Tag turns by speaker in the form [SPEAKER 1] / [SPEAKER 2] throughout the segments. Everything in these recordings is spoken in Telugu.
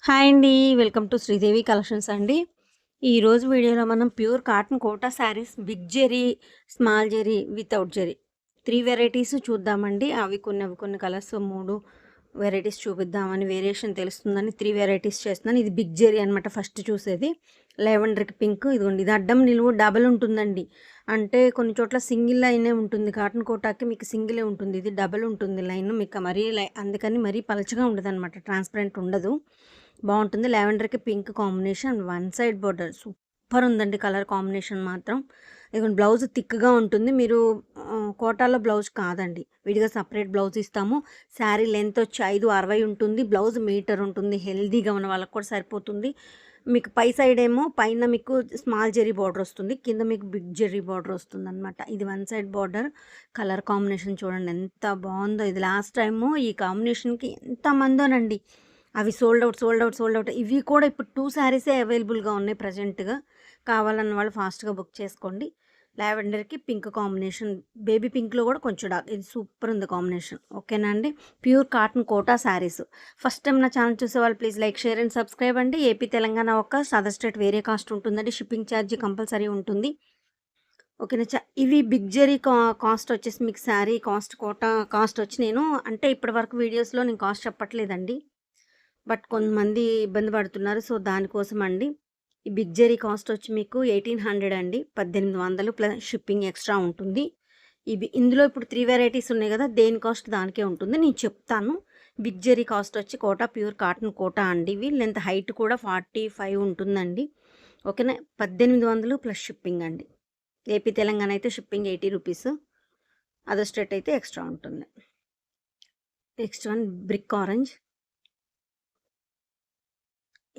[SPEAKER 1] హాయ్ అండి. వెల్కమ్ టు శ్రీదేవి కలెక్షన్స్ అండి. ఈరోజు వీడియోలో మనం pure cotton Kota saris big zari, small zari, without zari 3 varieties చూద్దామండి. అవి కొన్ని కలర్స్ 3 వెరైటీస్ చూపిద్దామని వేరియేషన్ తెలుస్తుందని 3 వెరైటీస్ చేస్తున్నాను. ఇది బిగ్ జెరీ అనమాట ఫస్ట్ చూసేది. లెవెండర్‌కి పింక్ ఇదిగోండి. ఇది అడ్డం నిలువు డబల్ ఉంటుందండి. అంటే కొన్ని చోట్ల సింగిల్ లైనే ఉంటుంది. కాటన్ కోటాకి మీకు సింగిలే ఉంటుంది. ఇది డబల్ ఉంటుంది లైన్. మీకు మరీ అందుకని మరీ పలచగా ఉండదనమాట. ట్రాన్స్పరెంట్ ఉండదు. బాగుంటుంది. లావెండర్‌కి pink combination one side border super ఉందండి. కలర్ కాంబినేషన్ మాత్రం ఇదిగోండి. బ్లౌజ్ థిక్‌గా ఉంటుంది. మీరు కోటాలో బ్లౌజ్ కాదండి. విడిగా సెపరేట్ బ్లౌజ్ ఇస్తాము. శారీ లెంత్ వచ్చి 5'60" ఉంటుంది. బ్లౌజ్ మీటర్ ఉంటుంది. హెల్తీగా ఉన్న వాళ్ళకి కూడా సరిపోతుంది. మీకు పై సైడ్ ఏమో పైన మీకు స్మాల్ జెరీ బార్డర్ వస్తుంది. కింద మీకు బిగ్ జెరీ బార్డర్ వస్తుందనమాట. ఇది one side border. Colour combination చూడండి ఎంత బాగుందో. ఇది లాస్ట్ టైము ఈ కాంబినేషన్‌కి ఎంతమందోనండి. అవి సోల్డ్ అవుట్. ఇవి కూడా ఇప్పుడు 2 శారీసే అవైలబుల్గా ఉన్నాయి ప్రజెంట్గా. కావాలన్న వాళ్ళు ఫాస్ట్గా బుక్ చేసుకోండి. లావెండర్కి పింక్ కాంబినేషన్, బేబీ పింక్లో కూడా కొంచెం డార్క్. ఇది సూపర్ ఉంది కాంబినేషన్. ఓకేనా అండి. Pure cotton Kota saris. First time నా ఛానల్ చూసే వాళ్ళు please like, share and subscribe అండి. ఏపీ తెలంగాణ ఒక్క, అదర్ స్టేట్ వేరే కాస్ట్ ఉంటుందండి. షిప్పింగ్ ఛార్జీ కంపల్సరీ ఉంటుంది. ఓకేనా. ఇవి బిగ్ జెరీ కాస్ట్ వచ్చేసి మీకు శారీ కాస్ట్ కోటా కాస్ట్ వచ్చి నేను అంటే ఇప్పటి వరకు వీడియోస్లో నేను కాస్ట్ చెప్పట్లేదండి. బట్ కొంతమంది ఇబ్బంది పడుతున్నారు. సో దానికోసం అండి. ఈ బిగ్ జెరీ కాస్ట్ వచ్చి మీకు 1800 అండి. 1800 ప్లస్ షిప్పింగ్ ఎక్స్ట్రా ఉంటుంది. ఇందులో ఇప్పుడు 3 వెరైటీస్ ఉన్నాయి కదా, దేని కాస్ట్ దానికే ఉంటుంది. నేను చెప్తాను. బిగ్ జెరీ కాస్ట్ వచ్చి కోటా ప్యూర్ కాటన్ కోటా అండి. ఇవి లెంత్ హైట్ కూడా 45 ఉంటుందండి. ఓకేనా. 1800 ప్లస్ షిప్పింగ్ అండి. ఏపీ తెలంగాణ అయితే షిప్పింగ్ 80 రూపీస్. అదర్ స్టేట్ అయితే ఎక్స్ట్రా ఉంటుంది. Next one brick orange.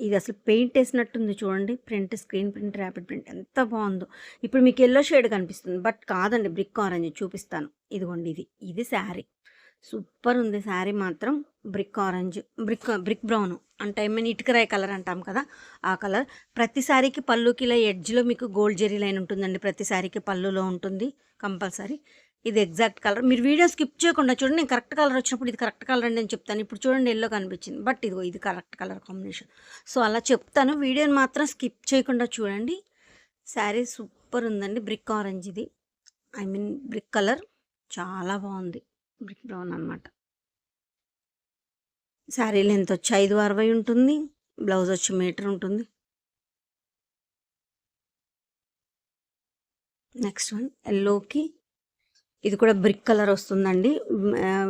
[SPEAKER 1] ఇది అసలు పెయింట్ వేసినట్టుంది చూడండి. Print, screen print, rapid print ఎంత బాగుందో. ఇప్పుడు మీకు ఎల్లో షేడ్ కనిపిస్తుంది బట్ కాదండి, బ్రిక్ ఆరెంజ్ చూపిస్తాను. ఇదిగోండి ఇది శారీ సూపర్ ఉంది. శారీ మాత్రం బ్రిక్ ఆరెంజ్, బ్రిక్ బ్రౌన్ అంటే ఇటుకరాయి కలర్ అంటాం కదా, ఆ కలర్. ప్రతి శారీకి పళ్ళుకి ఇలా ఎడ్జ్లో మీకు గోల్డ్ జెరీ లైన్ ఉంటుందండి. ప్రతి శారీకి పళ్ళులో ఉంటుంది కంపల్సరీ. ఇది ఎగ్జాక్ట్ కలర్. మీరు వీడియో స్కిప్ చేయకుండా చూడండి. నేను కరెక్ట్ కలర్ వచ్చినప్పుడు ఇది కరెక్ట్ కలర్ అని నేను చెప్తాను. ఇప్పుడు చూడండి ఎల్లో కనిపించింది బట్ ఇదిగో ఇది కరెక్ట్ కలర్ కాంబినేషన్. సో అలా చెప్తాను. వీడియోని మాత్రం స్కిప్ చేయకుండా చూడండి. శారీ సూపర్ ఉందండి. బ్రిక్ ఆరెంజ్ ఇది, బ్రిక్ కలర్ చాలా బాగుంది. బ్రిక్ బ్రౌన్ అనమాట. శారీ లెంత్ వచ్చి 5'60" ఉంటుంది. బ్లౌజ్ వచ్చి మీటర్ ఉంటుంది. నెక్స్ట్ వన్ ఎల్లోకి ఇది కూడా బ్రిక్ కలర్ వస్తుందండి.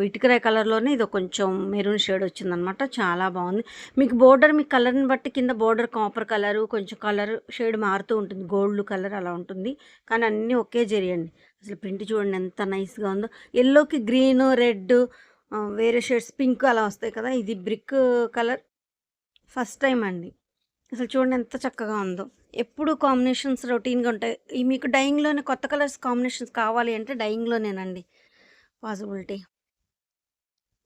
[SPEAKER 1] ఇటుకరాయి కలర్లోనే ఇది కొంచెం మెరూన్ షేడ్ వచ్చిందనమాట. చాలా బాగుంది. మీకు బోర్డర్ మీ కలర్ని బట్టి కింద బోర్డర్ కాపర్ కలరు, కొంచెం కలర్ షేడ్ మారుతూ ఉంటుంది. గోల్డ్ కలర్ అలా ఉంటుంది. కానీ అన్నీ ఒకే జెరీ అండి. అసలు ప్రింట్ చూడండి ఎంత నైస్గా ఉందో. ఎల్లోకి గ్రీన్, రెడ్, వేరే షేడ్స్ పింక్ అలా వస్తాయి కదా. ఇది బ్రిక్ కలర్ ఫస్ట్ టైం అండి. అసలు చూడండి ఎంత చక్కగా ఉందో. ఎప్పుడు కాంబినేషన్స్ రొటీన్గా ఉంటాయి. ఈ మీకు డైయింగ్లోనే కొత్త కలర్స్ కాంబినేషన్స్ కావాలి అంటే డైయింగ్లోనేనండి పాసిబిలిటీ.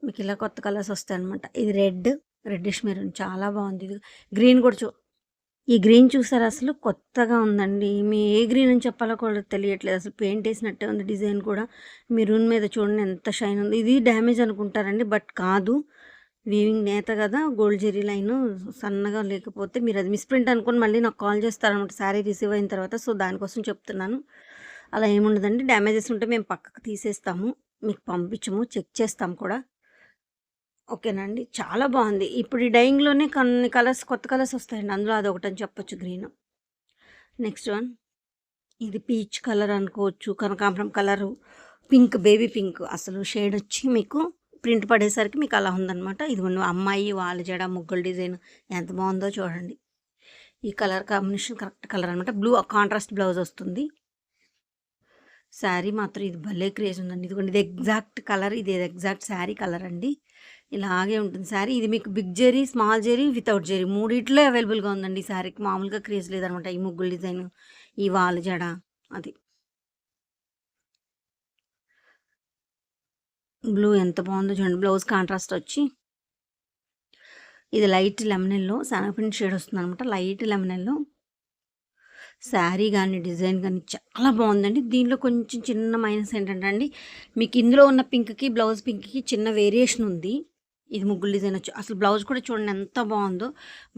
[SPEAKER 1] మీకు ఇలా కొత్త కలర్స్ వస్తాయన్నమాట. ఇది రెడ్డిష్ మెరూన్ చాలా బాగుంది. ఇది గ్రీన్ కూడా ఈ గ్రీన్ చూసారా, అసలు కొత్తగా ఉందండి. మీ ఏ గ్రీన్ అని చెప్పాలో కూడా తెలియట్లేదు. అసలు పెయింట్ వేసినట్టే ఉంది. డిజైన్ కూడా మెరూన్ మీద చూడండి ఎంత షైన్ ఉంది. ఇది డ్యామేజ్ అనుకుంటారండి బట్ కాదు. వీవింగ్ నేత కదా, గోల్డ్ జెరీ లైను సన్నగా లేకపోతే మీరు అది మిస్ప్రింట్ అనుకుని మళ్ళీ నాకు కాల్ చేస్తారనమాట శారీ రిసీవ్ అయిన తర్వాత. సో దానికోసం చెప్తున్నాను. అలా ఏముండదండి. డ్యామేజెస్ ఉంటే మేము పక్కకు తీసేస్తాము, మీకు పంపించము, చెక్ చేస్తాం కూడా. ఓకేనా అండి. చాలా బాగుంది. ఇప్పుడు ఈ డైయింగ్లోనే కొన్ని కలర్స్, కొత్త కలర్స్ వస్తాయండి. అందులో అదొకటని చెప్పొచ్చు, గ్రీన్. నెక్స్ట్ వన్ ఇది పీచ్ కలర్ అనుకోవచ్చు, కనకాంబరం కలరు, పింక్, బేబీ పింక్. అసలు షేడ్ వచ్చి మీకు ప్రింట్ పడేసరికి మీకు అలా ఉందన్నమాట. ఇదిగోండి అమ్మాయి వాళ్ళ జడ ముగ్గుల డిజైన్ ఎంత బాగుందో చూడండి. ఈ కలర్ కాంబినేషన్ కరెక్ట్ కలర్ అనమాట. బ్లూ కాంట్రాస్ట్ బ్లౌజ్ వస్తుంది. శారీ మాత్రం ఇది భలే క్రేజ్ ఉందండి. ఇదిగోండి ఇది ఎగ్జాక్ట్ కలర్, ఇది ఎగ్జాక్ట్ శారీ కలర్ అండి. ఇలాగే ఉంటుంది శారీ. ఇది మీకు big zari, small zari, without zari మూడిట్లో అవైలబుల్గా ఉందండి. ఈ శారీకి మామూలుగా క్రేజ్ లేదనమాట. ఈ ముగ్గుల డిజైన్, ఈ వాళ్ళ జడ, అది బ్లూ ఎంత బాగుందో చూడండి. బ్లౌజ్ కాంట్రాస్ట్ వచ్చి ఇది లైట్ లెమనెల్లో శనగపిండి షేడ్ వస్తుంది అనమాట. లైట్ లెమనెల్లో శారీ కానీ డిజైన్ కానీ చాలా బాగుందండి. దీనిలో కొంచెం చిన్న మైనస్ ఏంటంటే అండి, మీకు ఇందులో ఉన్న పింక్కి బ్లౌజ్ పింక్కి చిన్న వేరియేషన్ ఉంది. ఇది ముగ్గులు డిజైన్ వచ్చి అసలు బ్లౌజ్ కూడా చూడండి ఎంత బాగుందో.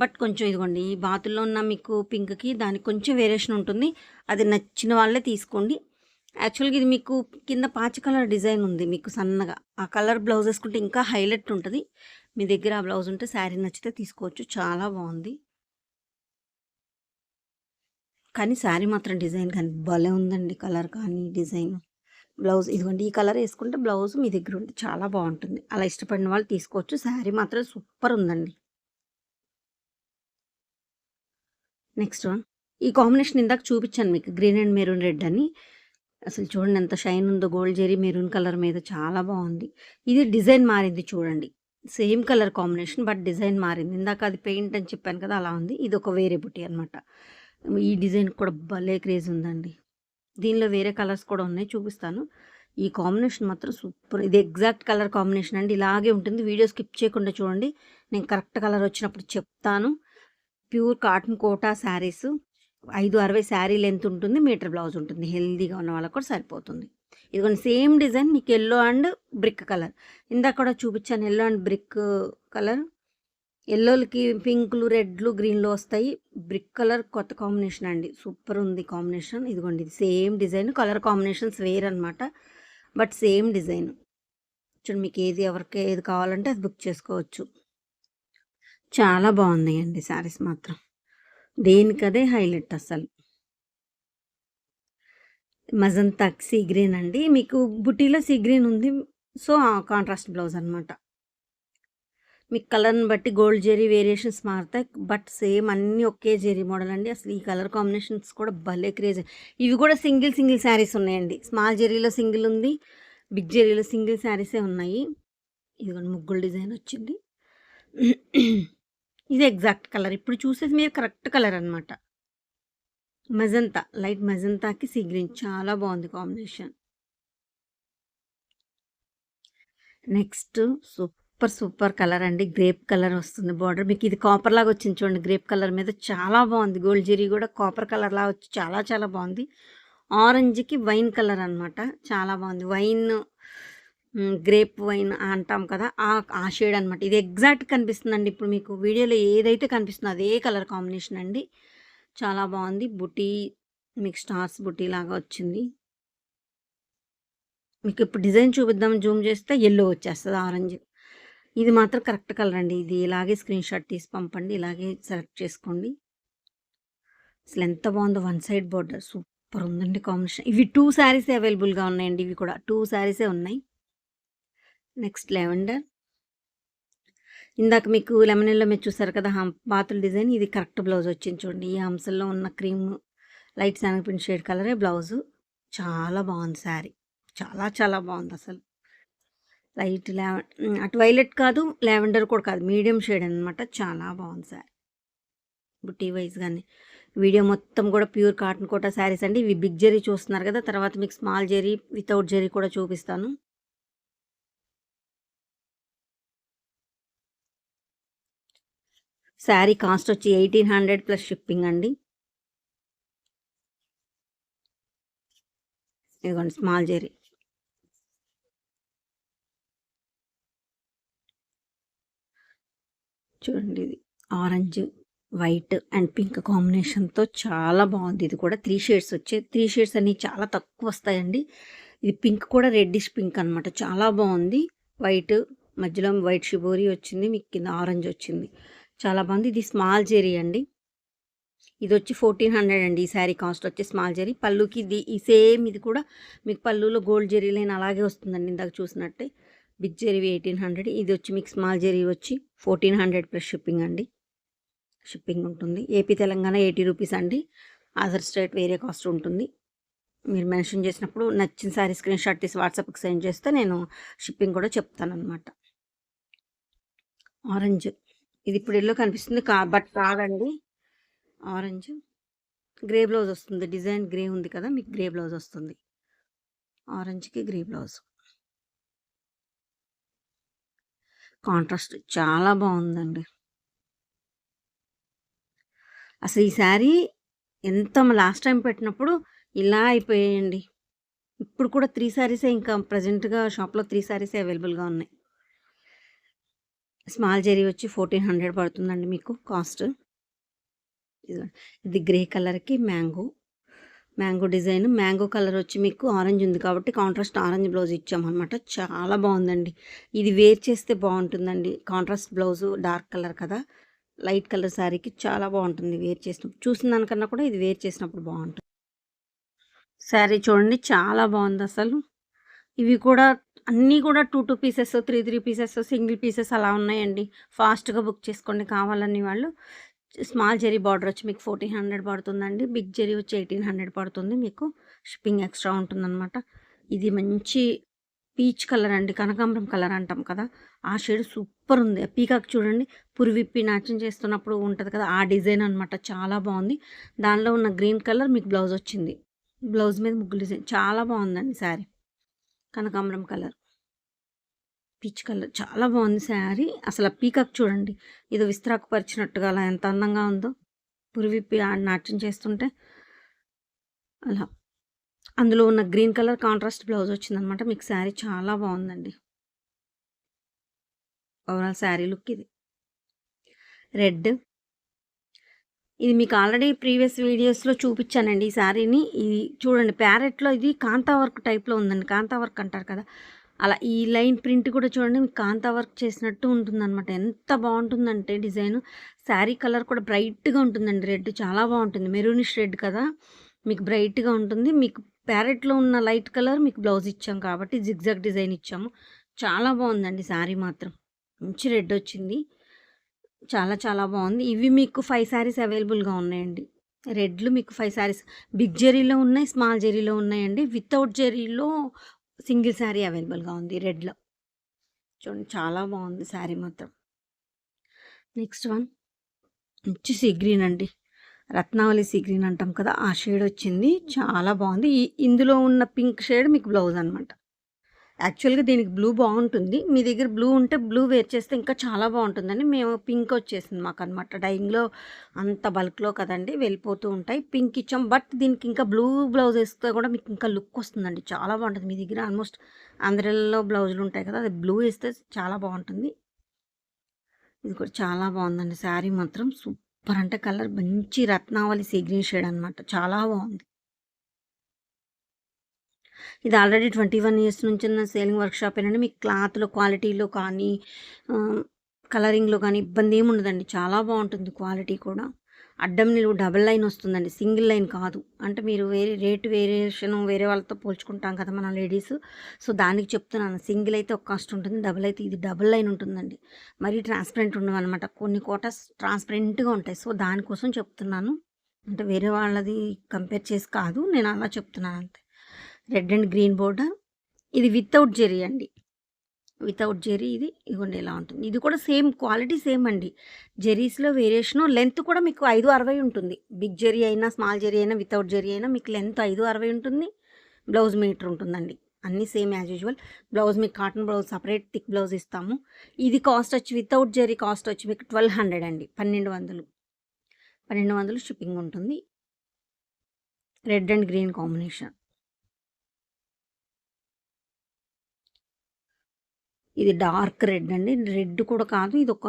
[SPEAKER 1] బట్ కొంచెం ఇదిగోండి ఈ బాతుల్లో ఉన్న మీకు పింక్కి దానికి కొంచెం వేరియేషన్ ఉంటుంది. అది నచ్చిన వాళ్ళే తీసుకోండి. యాక్చువల్గా ఇది మీకు కింద పాచి కలర్ డిజైన్ ఉంది మీకు సన్నగా. ఆ కలర్ బ్లౌజ్ వేసుకుంటే ఇంకా హైలైట్ ఉంటుంది. మీ దగ్గర ఆ బ్లౌజ్ ఉంటే శారీ నచ్చితే తీసుకోవచ్చు. చాలా బాగుంది. కానీ శారీ మాత్రం డిజైన్ కానీ భలే ఉందండి. కలర్ కానీ డిజైన్. బ్లౌజ్ ఇదిగోండి ఈ కలర్ వేసుకుంటే బ్లౌజ్ మీ దగ్గర ఉంటే చాలా బాగుంటుంది. అలా ఇష్టపడిన వాళ్ళు తీసుకోవచ్చు. శారీ మాత్రం సూపర్ ఉందండి. నెక్స్ట్ వన్ ఈ కాంబినేషన్ ఇందాక చూపించాను మీకు గ్రీన్ అండ్ మెరూన్ రెడ్ అని. అసలు చూడండి ఎంత షైన్ ఉందో గోల్డ్ జెరీ మెరూన్ కలర్ మీద చాలా బాగుంది. ఇది డిజైన్ మారింది చూడండి. Same colour combination but design మారింది. ఇందాక అది పెయింట్ అని చెప్పాను కదా అలా ఉంది. ఇది ఒక వేరే బుట్టి అనమాట. ఈ డిజైన్ కూడా భలే క్రేజ్ ఉందండి. దీనిలో వేరే కలర్స్ కూడా ఉన్నాయి చూపిస్తాను. ఈ కాంబినేషన్ మాత్రం సూపర్. ఇది ఎగ్జాక్ట్ కలర్ కాంబినేషన్ అండి. ఇలాగే ఉంటుంది. వీడియో స్కిప్ చేయకుండా చూడండి. నేను కరెక్ట్ కలర్ వచ్చినప్పుడు చెప్తాను. Pure cotton Kota saris 560 sari length ఉంటుంది. మీటర్ బ్లౌజ్ ఉంటుంది. హెల్దీగా ఉన్న వాళ్ళకి కూడా సరిపోతుంది. ఇదిగోండి సేమ్ డిజైన్ మీకు ఎల్లో అండ్ బ్రిక్ కలర్. ఇందాక కూడా చూపించాను ఎల్లో అండ్ బ్రిక్ కలర్. ఎల్లోలకి పింకులు రెడ్లు గ్రీన్లు వస్తాయి. బ్రిక్ కలర్ కొత్త కాంబినేషన్ అండి. సూపర్ ఉంది కాంబినేషన్. ఇదిగోండి ఇది సేమ్ డిజైన్. కలర్ కాంబినేషన్స్ వేర్ అనమాట బట్ సేమ్ డిజైన్. చూడండి మీకు ఎవరికి ఏది కావాలంటే అది బుక్ చేసుకోవచ్చు. చాలా బాగున్నాయండి శారీస్ మాత్రం. దేనికదే హైలైట్ అసలు. మజంతా సీ గ్రీన్ అండి. మీకు బుటీలో సీ గ్రీన్ ఉంది. సో కాంట్రాస్ట్ బ్లౌజ్ అనమాట. మీకు కలర్ని బట్టి గోల్డ్ జెరీ వేరియేషన్స్ మారుతాయి బట్ సేమ్ అన్నీ ఒకే జెరీ మోడల్ అండి. అసలు ఈ కలర్ కాంబినేషన్స్ కూడా భలే క్రేజ్. ఇవి కూడా సింగిల్ శారీస్ ఉన్నాయండి. స్మాల్ జెరీలో సింగిల్ ఉంది. బిగ్ జెరీలో సింగిల్ శారీసే ఉన్నాయి. ఇదిగోండి ముగ్గులు డిజైన్ వచ్చింది. ఇది ఎగ్జాక్ట్ కలర్. ఇప్పుడు చూసేది మీరు కరెక్ట్ కలర్ అనమాట. మెజంతా లైట్ మెజంతాకి సీ గ్రీన్ చాలా బాగుంది కాంబినేషన్. నెక్స్ట్ సూపర్ కలర్ అండి. గ్రేప్ కలర్ వస్తుంది బార్డర్. మీకు ఇది కాపర్ లాగా వచ్చింది చూడండి. గ్రేప్ కలర్ మీద చాలా బాగుంది. గోల్డ్ జెరీ కూడా కాపర్ కలర్ లాగా వచ్చి చాలా బాగుంది. ఆరెంజ్కి వైన్ కలర్ అనమాట. చాలా బాగుంది. వైన్ గ్రేప్ వైన్ అంటాం కదా ఆ షేడ్ అనమాట. ఇది ఎగ్జాక్ట్ కనిపిస్తుందండి. ఇప్పుడు మీకు వీడియోలో ఏదైతే కనిపిస్తుందో అదే కలర్ కాంబినేషన్ అండి. చాలా బాగుంది. బుటీ మీకు స్టార్స్ బుటీ లాగా వచ్చింది. మీకు ఇప్పుడు డిజైన్ చూపిద్దాం. జూమ్ చేస్తే ఎల్లో వచ్చేస్తుంది ఆరెంజ్. ఇది మాత్రం కరెక్ట్ కలర్ అండి. ఇది ఇలాగే స్క్రీన్ షాట్ తీసి పంపండి. ఇలాగే సెలెక్ట్ చేసుకోండి. అసలు ఎంత బాగుందో. వన్ సైడ్ బార్డర్ సూపర్ ఉందండి కాంబినేషన్. ఇవి 2 శారీస్ అవైలబుల్గా ఉన్నాయండి. ఇవి కూడా 2 శారీసే ఉన్నాయి. Next lavender. ఇందాక మీకు లెమనెల్లో మీరు చూసారు కదా బాతుల డిజైన్. ఇది కరెక్ట్ బ్లౌజ్ వచ్చింది చూడండి. ఈ హంసల్లో ఉన్న క్రీమ్ లైట్ శానగపిండి షేడ్ కలరే బ్లౌజు. చాలా బాగుంది శారీ. చాలా బాగుంది అసలు. లైట్ అటు వైలెట్ కాదు లావెండర్ కూడా కాదు, మీడియం షేడ్ అనమాట. చాలా బాగుంది శారీ. బుట్టి వైజ్ కానీ వీడియో మొత్తం కూడా ప్యూర్ కాటన్ కోటా శారీస్ అండి. ఇవి బిగ్ జెరీ చూస్తున్నారు కదా. తర్వాత మీకు స్మాల్ జెరీ వితౌట్ జెరీ కూడా చూపిస్తాను. శారీ కాస్ట్ వచ్చి 1800 ప్లస్ షిప్పింగ్ అండి. ఇదిగోండి స్మాల్ జెరీ. చూడండి ఇది ఆరెంజ్ వైట్ అండ్ పింక్ కాంబినేషన్తో చాలా బాగుంది. ఇది కూడా 3 షేడ్స్ వచ్చాయి. 3 షేడ్స్ అన్నీ చాలా తక్కువ వస్తాయండి. ఇది పింక్ కూడా రెడ్డిష్ పింక్ అనమాట. చాలా బాగుంది. వైట్ మధ్యలో వైట్ షిబోరీ వచ్చింది. మీకు కింద ఆరెంజ్ వచ్చింది. చాలా బాగుంది. ఇది స్మాల్ జెరీ అండి. ఇది వచ్చి 1400 అండి. ఈ శారీ కాస్ట్ వచ్చి స్మాల్ జెరీ. పళ్ళుకి ఇది ఈ సేమ్ ఇది కూడా మీకు పళ్ళులో గోల్డ్ జెరీ లైన్ అలాగే వస్తుందండి. ఇందాక చూసినట్టే. బిగ్ జెరీ 1800. ఇది వచ్చి మీకు స్మాల్ జెరీ వచ్చి 1400 ప్లస్ షిప్పింగ్ అండి. షిప్పింగ్ ఉంటుంది. ఏపీ తెలంగాణ 80 రూపీస్ అండి. అదర్ స్టేట్ వేరే కాస్ట్ ఉంటుంది. మీరు మెన్షన్ చేసినప్పుడు నచ్చిన శారీ స్క్రీన్ షాట్ తీసి వాట్సాప్కి సెండ్ చేస్తే నేను షిప్పింగ్ కూడా చెప్తానమాట. ఆరెంజ్ ఇది ఇప్పుడు ఎల్లో కనిపిస్తుంది బట్ కాదండి. ఆరెంజ్ గ్రే బ్లౌజ్ వస్తుంది. డిజైన్ గ్రే ఉంది కదా, మీకు గ్రే బ్లౌజ్ వస్తుంది. ఆరెంజ్కి గ్రే బ్లౌజ్ కాంట్రాస్ట్ చాలా బాగుందండి. అసలు ఈ శారీ ఎంత లాస్ట్ టైం పెట్టినప్పుడు ఇలా అయిపోయాయండి. ఇప్పుడు కూడా 3 శారీసే ఇంకా ప్రజెంట్గా షాప్లో 3 శారీసే అవైలబుల్గా ఉన్నాయి. స్మాల్ జెరీ వచ్చి 1400 పడుతుందండి మీకు కాస్ట్. ఇది గ్రే కలర్కి మ్యాంగో డిజైన్. మ్యాంగో కలర్ వచ్చి మీకు ఆరెంజ్ ఉంది కాబట్టి కాంట్రాస్ట్ ఆరెంజ్ బ్లౌజ్ ఇచ్చామన్నమాట. చాలా బాగుందండి. ఇది వేర్ చేస్తే బాగుంటుందండి. కాంట్రాస్ట్ బ్లౌజు డార్క్ కలర్ కదా, లైట్ కలర్ శారీకి చాలా బాగుంటుంది వేర్ చేసినప్పుడు. చూసిన దానికన్నా కూడా ఇది వేర్ చేసినప్పుడు బాగుంటుంది. శారీ చూడండి చాలా బాగుంది అసలు. ఇవి కూడా అన్నీ కూడా 2 పీసెస్, 3 పీసెస్, సింగిల్ పీసెస్ అలా ఉన్నాయండి. ఫాస్ట్గా బుక్ చేసుకోండి కావాలని వాళ్ళు. స్మాల్ జెరీ బార్డర్ వచ్చి మీకు 1400 పడుతుందండి. బిగ్ జెరీ వచ్చి 1800 పడుతుంది. మీకు షిప్పింగ్ ఎక్స్ట్రా ఉంటుందన్నమాట. ఇది మంచి పీచ్ కలర్ అండి, కనకాంబరం కలర్ అంటాం కదా, ఆ షేడ్ సూపర్ ఉంది. పీకాక్ చూడండి, పురివిప్పి నాట్యం చేస్తున్నప్పుడు ఉంటుంది కదా, ఆ డిజైన్ అనమాట. చాలా బాగుంది. దానిలో ఉన్న గ్రీన్ కలర్ మీకు బ్లౌజ్ వచ్చింది. బ్లౌజ్ మీద ముగ్గులు డిజైన్ చాలా బాగుందండి శారీ. కనకాంబరం కలర్, పీచ్ కలర్ చాలా బాగుంది శారీ. అసలు పీకాక్ చూడండి, ఇది విస్తరాకు పరిచినట్టుగా అలా ఎంత అందంగా ఉందో, పురివిప్పి నాట్యం చేస్తుంటే అలా. అందులో ఉన్న గ్రీన్ కలర్ కాంట్రాస్ట్ బ్లౌజ్ వచ్చిందనమాట. మీకు శారీ చాలా బాగుందండి. ఓవరాల్ శారీ లుక్ ఇది. రెడ్, ఇది మీకు ఆల్రెడీ ప్రీవియస్ వీడియోస్లో చూపించానండి ఈ శారీని. ఇది చూడండి ప్యారెట్లో, ఇది కాంతా వర్క్ టైప్లో ఉందండి. కాంతా వర్క్ అంటారు కదా, అలా ఈ లైన్ ప్రింట్ కూడా చూడండి మీకు కాంతా వర్క్ చేసినట్టు ఉంటుందన్నమాట. ఎంత బాగుంటుందంటే డిజైన్. శారీ కలర్ కూడా బ్రైట్గా ఉంటుందండి. రెడ్ చాలా బాగుంటుంది. మెరూనిష్ రెడ్ కదా, మీకు బ్రైట్గా ఉంటుంది. మీకు ప్యారెట్లో ఉన్న లైట్ కలర్ మీకు బ్లౌజ్ ఇచ్చాం కాబట్టి జిగ్జాగ్ డిజైన్ ఇచ్చాము. చాలా బాగుందండి శారీ మాత్రం. మంచి రెడ్ వచ్చింది. చాలా చాలా బాగుంది. ఇవి మీకు 5 శారీస్ అవైలబుల్గా ఉన్నాయండి. రెడ్లు మీకు 5 శారీస్ బిగ్ జెరీలో ఉన్నాయి, స్మాల్ జెరీలో ఉన్నాయండి. వితౌట్ జెరీలో సింగిల్ శారీ అవైలబుల్గా ఉంది రెడ్లో. చూడండి చాలా బాగుంది శారీ మాత్రం. నెక్స్ట్ వన్ మంచి సీ గ్రీన్ అండి, రత్నావళి సీ గ్రీన్ అంటాం కదా, ఆ షేడ్ వచ్చింది. చాలా బాగుంది. ఇందులో ఉన్న పింక్ షేడ్ మీకు బ్లౌజ్ అనమాట. యాక్చువల్గా దీనికి బ్లూ బాగుంటుంది. మీ దగ్గర బ్లూ ఉంటే బ్లూ వేర్ చేస్తే ఇంకా చాలా బాగుంటుందండి. మేము పింక్ వచ్చేసింది మాకు అనమాట. డైయింగ్లో అంత బల్క్లో కదండి, వెళ్ళిపోతూ ఉంటాయి. పింక్ ఇచ్చాం, బట్ దీనికి ఇంకా బ్లూ బ్లౌజ్ వేస్తే కూడా మీకు ఇంకా లుక్ వస్తుందండి. చాలా బాగుంటుంది. మీ దగ్గర ఆల్మోస్ట్ అందరిలో బ్లౌజులు ఉంటాయి కదా, అది బ్లూ వేస్తే చాలా బాగుంటుంది. ఇది కూడా చాలా బాగుందండి శారీ మాత్రం. సూపర్ అంటే కలర్ మంచి రత్నావళి సీ గ్రీన్ షేడ్ అనమాట. చాలా బాగుంది. ఇది ఆల్రెడీ 21 ఇయర్స్ నుంచి ఉన్న సేలింగ్ వర్క్షాప్ ఏనండి. మీకు క్లాత్లో క్వాలిటీలో కానీ కలరింగ్లో కానీ ఇబ్బంది ఏమి ఉండదండి. చాలా బాగుంటుంది క్వాలిటీ కూడా. అడ్డం నిలువు డబల్ లైన్ వస్తుందండి, సింగిల్ లైన్ కాదు. అంటే మీరు వేరే రేటు వేరియేషన్ వేరే వాళ్ళతో పోల్చుకుంటాం కదా మనం లేడీస్, సో దానికి చెప్తున్నాను. సింగిల్ అయితే ఒక కాస్ట్ ఉంటుంది, డబల్ అయితే ఇది డబల్ లైన్ ఉంటుందండి. మరీ ట్రాన్స్పరెంట్ ఉండవు అనమాట. కొన్ని కోటాస్ ట్రాన్స్పరెంట్గా ఉంటాయి, సో దానికోసం చెప్తున్నాను. అంటే వేరే వాళ్ళది కంపేర్ చేసి కాదు, నేను అలా చెప్తున్నాను అంతే. Red and green border. ఇది వితౌట్ జెరీ అండి, వితౌట్ జెరీ. ఇది ఇదిగోండి ఇలా ఉంటుంది. ఇది కూడా సేమ్ క్వాలిటీ సేమ్ అండి. జెరీస్లో వేరియేషను. లెంత్ కూడా మీకు 560 ఉంటుంది. బిగ్ జెరీ అయినా స్మాల్ జెరీ అయినా వితౌట్ జెరీ అయినా మీకు లెంత్ 560 ఉంటుంది. బ్లౌజ్ మీటర్ ఉంటుందండి. అన్నీ సేమ్ యాజ్ యూజువల్. బ్లౌజ్ మీకు cotton blouse separate thick blouse ఇస్తాము. ఇది కాస్ట్ వచ్చి వితౌట్ జెరీ కాస్ట్ వచ్చి మీకు 1200 అండి. 1200 షిప్పింగ్ ఉంటుంది. Red and green combination. ఇది డార్క్ రెడ్ అండి. రెడ్ కూడా కాదు, ఇది ఒక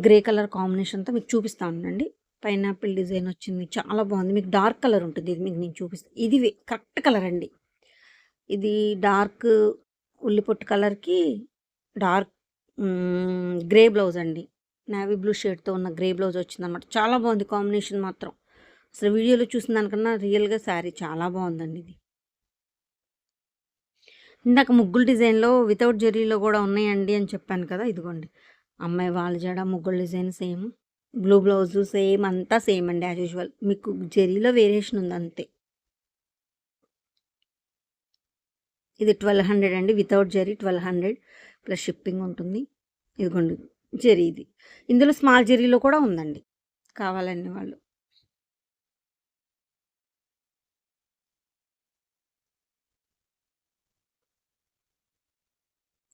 [SPEAKER 1] గ్రే కలర్ కాంబినేషన్తో మీకు చూపిస్తాను అండి. పైనాపిల్ డిజైన్ వచ్చింది, చాలా బాగుంది. మీకు డార్క్ కలర్ ఉంటుంది. ఇది మీకు నేను చూపిస్తాను. ఇది కరెక్ట్ కలర్ అండి. ఇది డార్క్ ఉల్లిపొట్టు కలర్కి డార్క్ గ్రే బ్లౌజ్ అండి. నేవీ బ్లూ షేడ్తో ఉన్న గ్రే బ్లౌజ్ వచ్చిందనమాట. చాలా బాగుంది కాంబినేషన్ మాత్రం. అసలు వీడియోలో చూసిన దానికన్నా రియల్గా శారీ చాలా బాగుందండి. ఇది ఇందాక ముగ్గులు డిజైన్లో వితౌట్ జెరీలో కూడా ఉన్నాయండి అని చెప్పాను కదా, ఇదిగోండి. అమ్మాయి వాళ్ళ జడ ముగ్గులు design same, blue blouse same, అంతా సేమ్ అండి యాజ్ యూజువల్. మీకు జెరీలో వేరియేషన్ ఉంది అంతే. ఇది 1200 అండి. వితౌట్ జెరీ 1200 ప్లస్ షిప్పింగ్ ఉంటుంది. ఇదిగోండి జెరీ. ఇది ఇందులో స్మాల్ జెరీలో కూడా ఉందండి, కావాలనే వాళ్ళు.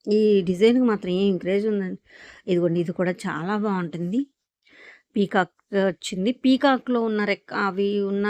[SPEAKER 1] ఈ డిజైన్కి మాత్రం ఏం క్రేజ్ ఉందండి. ఇదిగోండి ఇది కూడా చాలా బాగుంటుంది. పీకాక్ వచ్చింది. పీకాక్లో ఉన్న అవి ఉన్న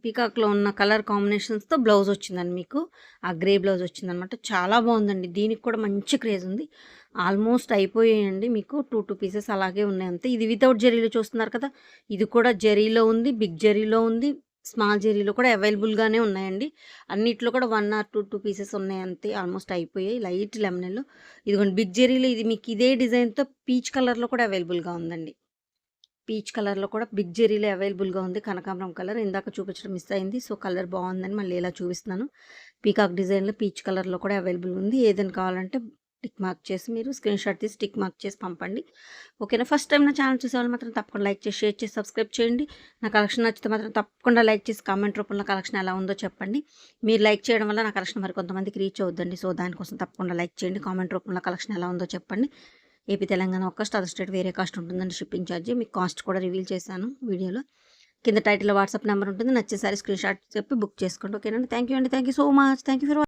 [SPEAKER 1] పీకాక్లో ఉన్న కలర్ కాంబినేషన్స్తో బ్లౌజ్ వచ్చిందండి మీకు. ఆ గ్రే బ్లౌజ్ వచ్చిందనమాట. చాలా బాగుందండి. దీనికి కూడా మంచి క్రేజ్ ఉంది. ఆల్మోస్ట్ అయిపోయాయండి. మీకు 2 పీసెస్ అలాగే ఉన్నాయి అంతే. ఇది వితౌట్ జెరీలో చూస్తున్నారు కదా! ఇది కూడా జెరీలో ఉంది, బిగ్ జెరీలో ఉంది, స్మాల్ జెరీలో కూడా అవైలబుల్‌గానే ఉన్నాయండి. అన్నిట్లో కూడా 1 ఆర్ 2 పీసెస్ ఉన్నాయి అంతే. ఆల్మోస్ట్ అయిపోయాయి. Light lemon yellow. ఇదిగోండి బిగ్ జెరీలో ఇది మీకు ఇదే డిజైన్‌తో పీచ్ కలర్‌లో కూడా అవైలబుల్‌గా ఉందండి. పీచ్ కలర్‌లో కూడా బిగ్ జెరీలో అవైలబుల్‌గా ఉంది. కనకాంబరం కలర్ ఇందాక చూపించడం మిస్ అయింది. సో, కలర్ బాగుందని మళ్ళీ ఇలా చూపిస్తున్నాను. పీకాక్ డిజైన్‌లో పీచ్ కలర్‌లో కూడా అవైలబుల్ ఉంది. ఏదైనా కావాలంటే టిక్ మార్క్ చేసి మీరు స్క్రీన్‌షాట్ తీసి టిక్ మార్క్ చేసి పంపండి. ఓకేనా. ఫస్ట్ టైం నా ఛానల్ చూసేవాళ్ళు మాత్రం తప్పకుండా లైక్ చేసి, షేర్ చేసి, సబ్స్క్రైబ్ చేయండి. నా కలెక్షన్ నచ్చితే మాత్రం తప్పకుండా లైక్ చేసి కామెంట్ రూపంలో కలెక్షన్ ఎలా ఉందో చెప్పండి. మీరు లైక్ చేయడం వల్ల నా కలెక్షన్ మరి కొంతమందికి రీచ్ అవుద్దండి. సో, దానికోసం తప్పకుండా లైక్ చేయండి. కామెంట్ రూపంలో కలెక్షన్ ఎలా ఉందో చెప్పండి. ఏపీ, తెలంగాణ ఒక కాస్ట్, అదర్ స్టేట్ వేరే కాస్ట్ ఉంటుందండి షిప్పింగ్ ఛార్జ్. మీకు కాస్ట్ కూడా రివీల్ చేశాను వీడియోలో. కింద టైటిల్‌లో వాట్సాప్ నెంబర్ ఉంటుంది. నచ్చే సారీ స్క్రీన్‌షాట్ చెప్పి బుక్ చేసుకోండి. ఓకేనండి. థ్యాంక్ యూ అండి. Thank you so much. Thank you for